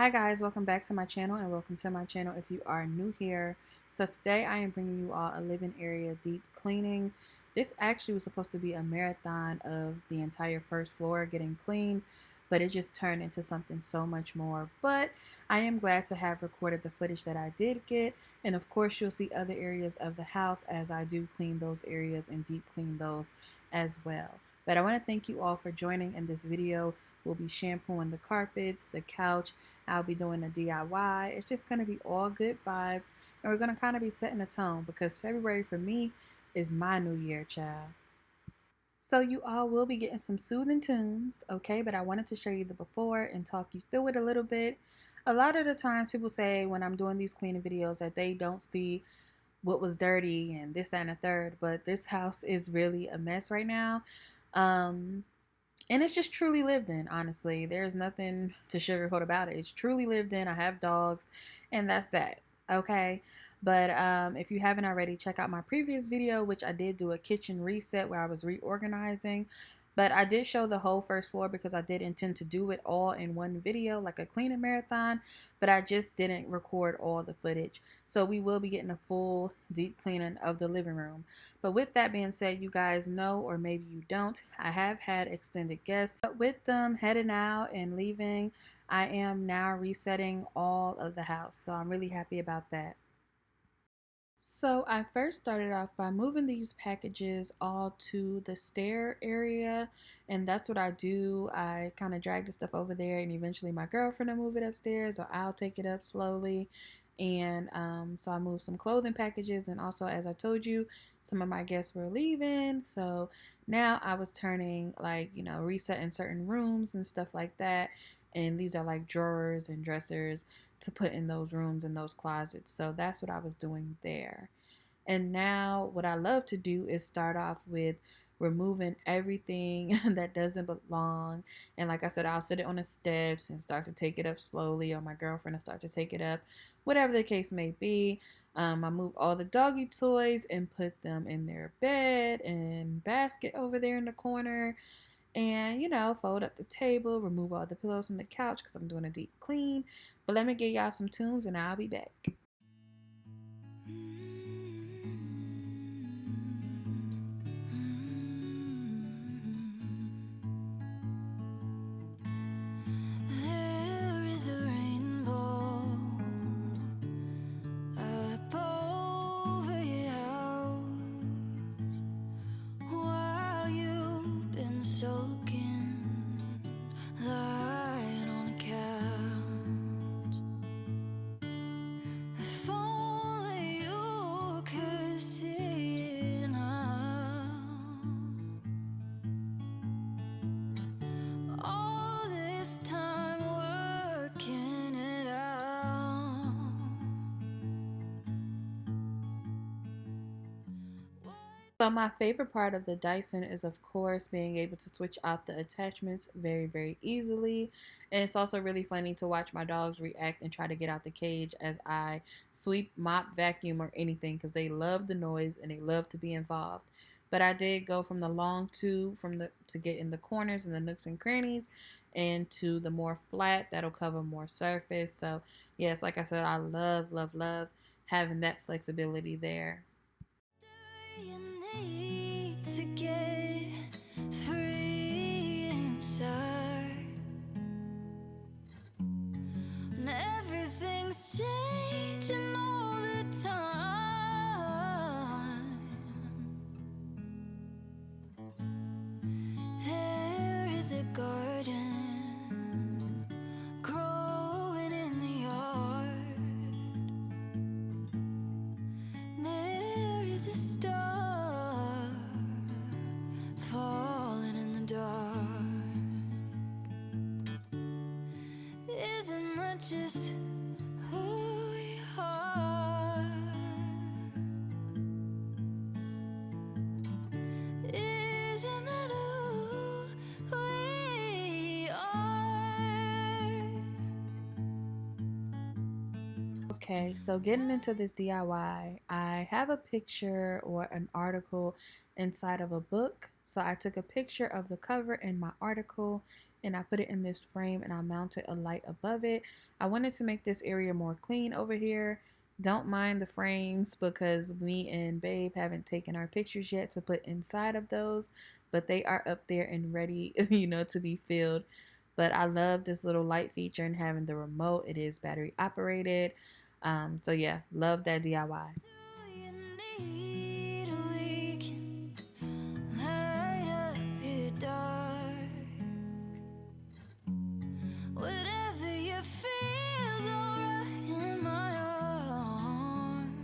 Hi guys, welcome back to my channel and welcome to my channel if you are new here. So today I am bringing you all a living area deep cleaning. This actually was supposed to be a marathon of the entire first floor getting clean, but it just turned into something so much more. But I am glad to have recorded the footage that I did get, and of course you'll see other areas of the house as I do clean those areas and deep clean those as well. But I want to thank you all for joining in this video. We'll be shampooing the carpets, the couch. I'll be doing a DIY. It's just going to be all good vibes. And we're going to kind of be setting the tone because February for me is my new year, child. So you all will be getting some soothing tunes, okay? But I wanted to show you the before and talk you through it a little bit. A lot of the times people say when I'm doing these cleaning videos that they don't see what was dirty and this, that, and the third. But this house is really a mess right now. And it's just truly lived in, honestly. There's nothing to sugarcoat about it. It's truly lived in. I have dogs, and that's that. Okay. But if you haven't already, check out my previous video, which I did do a kitchen reset where I was reorganizing. But I did show the whole first floor because I did intend to do it all in one video, like a cleaning marathon, but I just didn't record all the footage. So we will be getting a full deep cleaning of the living room. But with that being said, you guys know, or maybe you don't, I have had extended guests. But with them heading out and leaving, I am now resetting all of the house. So I'm really happy about that. So I first started off by moving these packages all to the stair area, and that's what I do. I kind of drag the stuff over there, and eventually my girlfriend will move it upstairs, or I'll take it up slowly. And so I moved some clothing packages, and also, as I told you, some of my guests were leaving. So now I was turning, like, resetting certain rooms and stuff like that. And these are like drawers and dressers to put in those rooms and those closets. So that's what I was doing there. And now what I love to do is start off with removing everything that doesn't belong. And like I said, I'll sit it on the steps and start to take it up slowly, or my girlfriend will start to take it up, whatever the case may be. I move all the doggy toys and put them in their bed and basket over there in the corner. And fold up the table, remove all the pillows from the couch because I'm doing a deep clean. But let me get y'all some tunes and I'll be back. There is a rainbow up over your house while you've been soaking, lying on the couch. If only you could see it now. All this time working it out. So my favorite part of the Dyson is, of course, being able to switch out the attachments very, very easily. And it's also really funny to watch my dogs react and try to get out the cage as I sweep, mop, vacuum, or anything, because they love the noise and they love to be involved. But I did go from the long tube to get in the corners and the nooks and crannies, and to the more flat that'll cover more surface. So yes, like I said, I love, love, love having that flexibility there. Do you need to get free inside? And everything's changing all the time. There is a garden growing in the yard. There is a star falling in the dark. Isn't that just who we are? Isn't that who we are? Okay, so getting into this DIY, I have a picture or an article inside of a book So I took a picture of the cover in my article and I put it in this frame and I mounted a light above it. I wanted to make this area more clean over here. Don't mind the frames because me and Babe haven't taken our pictures yet to put inside of those, but they are up there and ready, to be filled. But I love this little light feature and having the remote. It is battery operated. So yeah, love that DIY. Do you need a weekend? Light up your dark. Whatever you feel's alright in my arms.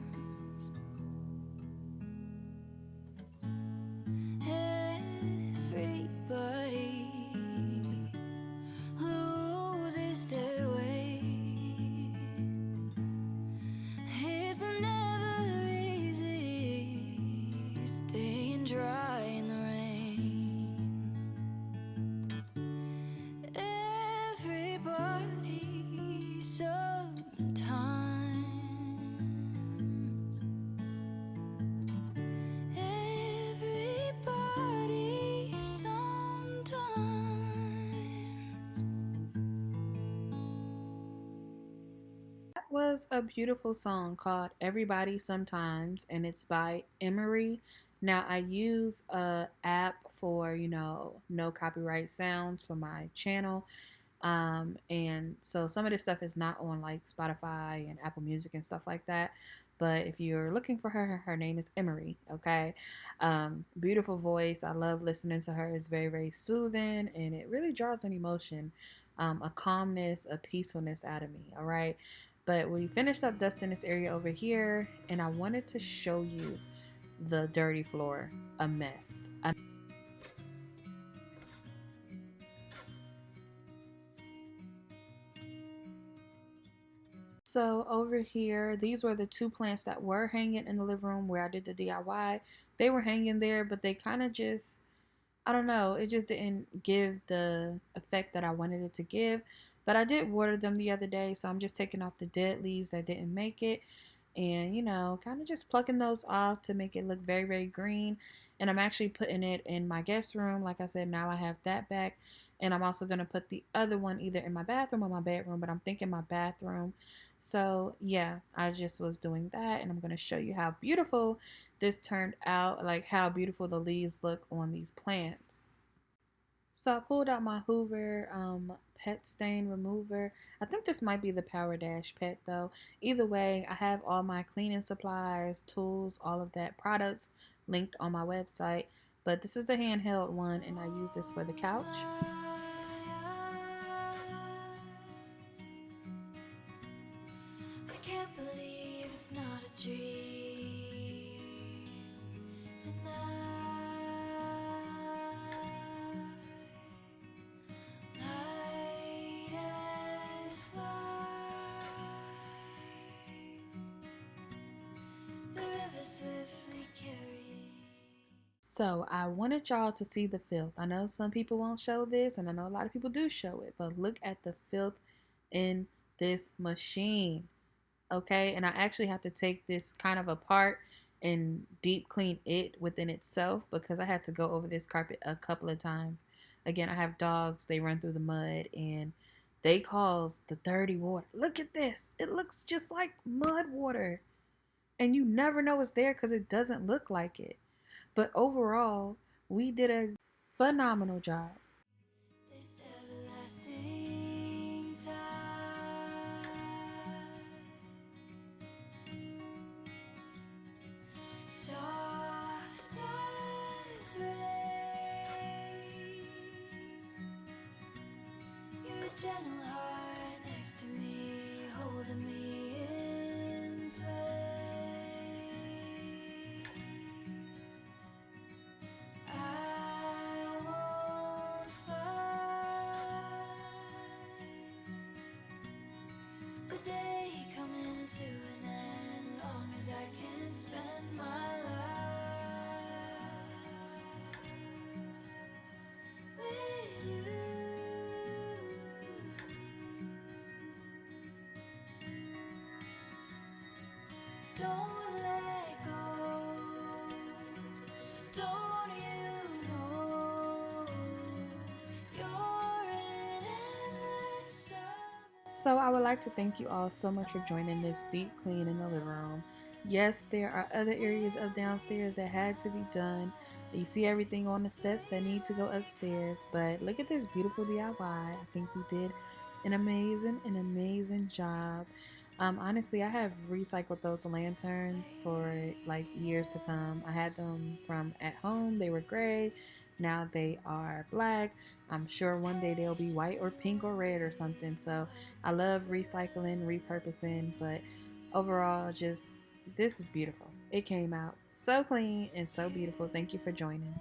Everybody loses their way. It's never easy staying dry in the rain. Everybody sometimes. Everybody sometimes. That was a beautiful song called Everybody Sometimes, and it's by Emery. Now, I use a app for, no copyright sounds for my channel. And so some of this stuff is not on like Spotify and Apple Music and stuff like that. But if you're looking for her name is Emery. Okay. Beautiful voice. I love listening to her. It's very, very soothing and it really draws an emotion, a calmness, a peacefulness out of me. All right. But we finished up dusting this area over here and I wanted to show you the dirty floor, a mess. So over here, these were the two plants that were hanging in the living room where I did the DIY. They were hanging there, but they kind of just, I don't know, it just didn't give the effect that I wanted it to give. But I did water them the other day, so I'm just taking off the dead leaves that didn't make it and kind of just plucking those off to make it look very, very green. And I'm actually putting it in my guest room. Like I said, now I have that back. And I'm also going to put the other one either in my bathroom or my bedroom, but I'm thinking my bathroom. So yeah, I just was doing that and I'm going to show you how beautiful this turned out, like how beautiful the leaves look on these plants. So I pulled out my Hoover pet stain remover. I think this might be the Power Dash Pet though. Either way, I have all my cleaning supplies, tools, all of that products linked on my website. But this is the handheld one and I use this for the couch. I can't believe it's not a dream tonight. Light as fire. The river swiftly carrying. So I wanted y'all to see the filth. I know some people won't show this and I know a lot of people do show it, but look at the filth in this machine. Okay, and I actually have to take this kind of apart and deep clean it within itself because I had to go over this carpet a couple of times. Again, I have dogs, they run through the mud and they cause the dirty water. Look at this, it looks just like mud water and you never know it's there because it doesn't look like it. But overall, we did a phenomenal job. This everlasting tide. Soft as rain. Your gentle heart next to me, holding me in place. I won't fight the day coming to an end, long as I can spend my life with you. Don't let go. Don't you know So I would like to thank you all so much for joining this deep clean in the living room. Yes, there are other areas of downstairs that had to be done. You see everything on the steps that need to go upstairs, but look at this beautiful DIY. I think we did an amazing job. Honestly, I have recycled those lanterns for like years to come. I had them from at home. They were gray. Now they are black. I'm sure one day they'll be white or pink or red or something. So I love recycling, repurposing, but overall, just this is beautiful. It came out so clean and so beautiful. Thank you for joining.